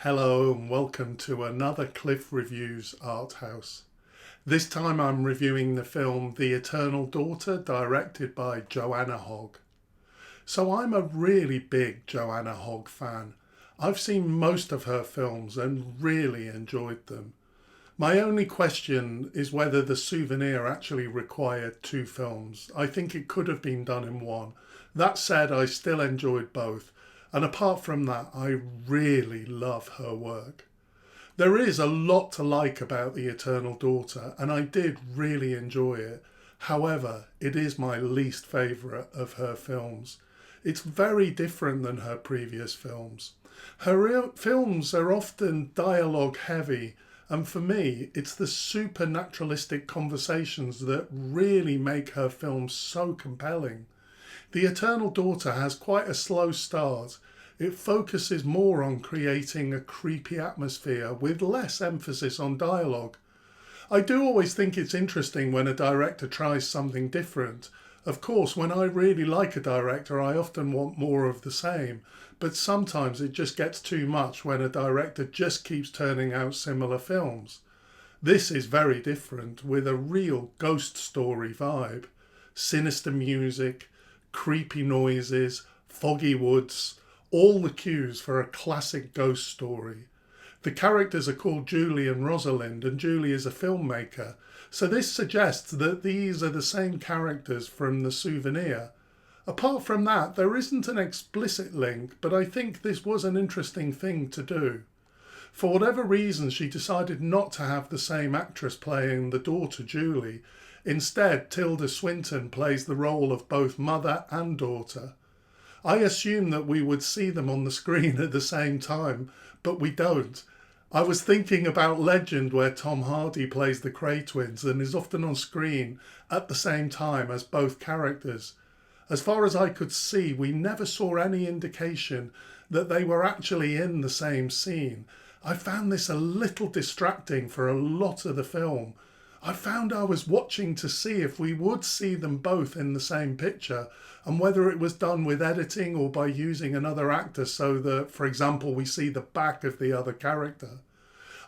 Hello and welcome to another Cliff Reviews Art House. This time I'm reviewing the film The Eternal Daughter, directed by Joanna Hogg. So I'm a really big Joanna Hogg fan. I've seen most of her films and really enjoyed them. My only question is whether The Souvenir actually required two films. I think it could have been done in one. That said, I still enjoyed both. And apart from that, I really love her work. There is a lot to like about The Eternal Daughter, and I did really enjoy it. However, it is my least favourite of her films. It's very different than her previous films. Her films are often dialogue heavy, and for me, it's the supernaturalistic conversations that really make her films so compelling. The Eternal Daughter has quite a slow start. It focuses more on creating a creepy atmosphere with less emphasis on dialogue. I do always think it's interesting when a director tries something different. Of course, when I really like a director, I often want more of the same, but sometimes it just gets too much when a director just keeps turning out similar films. This is very different, with a real ghost story vibe. Sinister music, creepy noises, foggy woods, all the cues for a classic ghost story. The characters are called Julie and Rosalind, and Julie is a filmmaker, so this suggests that these are the same characters from The Souvenir. Apart from that, there isn't an explicit link, but I think this was an interesting thing to do. For whatever reason, she decided not to have the same actress playing the daughter Julie. Instead, Tilda Swinton plays the role of both mother and daughter. I assumed that we would see them on the screen at the same time, but we don't. I was thinking about Legend, where Tom Hardy plays the Cray twins and is often on screen at the same time as both characters. As far as I could see, we never saw any indication that they were actually in the same scene. I found this a little distracting for a lot of the film. I found I was watching to see if we would see them both in the same picture and whether it was done with editing or by using another actor so that, for example, we see the back of the other character.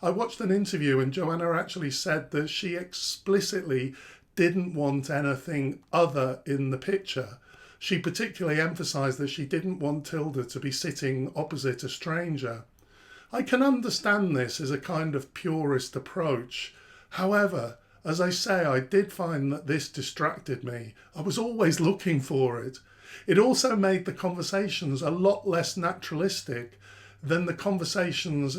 I watched an interview and Joanna actually said that she explicitly didn't want anything other in the picture. She particularly emphasised that she didn't want Tilda to be sitting opposite a stranger. I can understand this as a kind of purist approach. However, as I say, I did find that this distracted me. I was always looking for it. It also made the conversations a lot less naturalistic than the conversations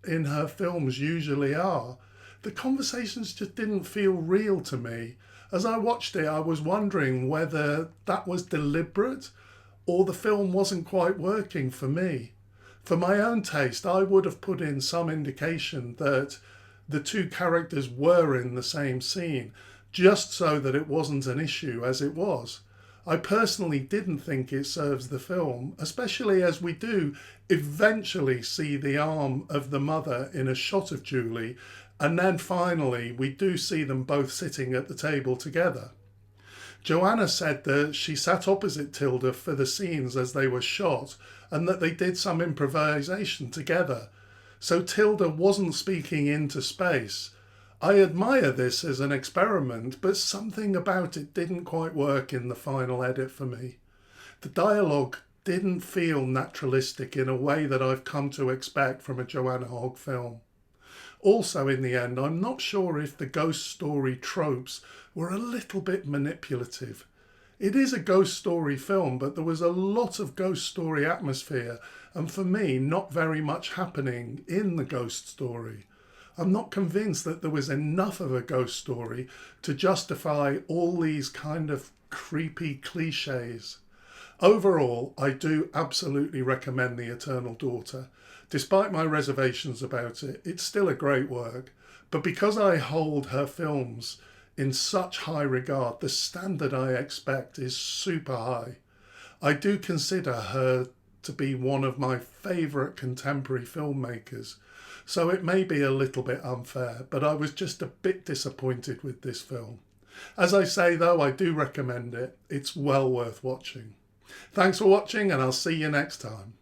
in her films usually are. The conversations just didn't feel real to me. As I watched it, I was wondering whether that was deliberate or the film wasn't quite working for me. For my own taste, I would have put in some indication that the two characters were in the same scene, just so that it wasn't an issue as it was. I personally didn't think it serves the film, especially as we do eventually see the arm of the mother in a shot of Julie, and then finally we do see them both sitting at the table together. Joanna said that she sat opposite Tilda for the scenes as they were shot and that they did some improvisation together. So Tilda wasn't speaking into space. I admire this as an experiment, but something about it didn't quite work in the final edit for me. The dialogue didn't feel naturalistic in a way that I've come to expect from a Joanna Hogg film. Also, in the end, I'm not sure if the ghost story tropes were a little bit manipulative. It is a ghost story film, but there was a lot of ghost story atmosphere, and for me, not very much happening in the ghost story. I'm not convinced that there was enough of a ghost story to justify all these kind of creepy cliches. Overall, I do absolutely recommend The Eternal Daughter. Despite my reservations about it, it's still a great work. But because I hold her films in such high regard, the standard I expect is super high. I do consider her to be one of my favourite contemporary filmmakers, so it may be a little bit unfair, but I was just a bit disappointed with this film. As I say though, I do recommend it. It's well worth watching. Thanks for watching, and I'll see you next time.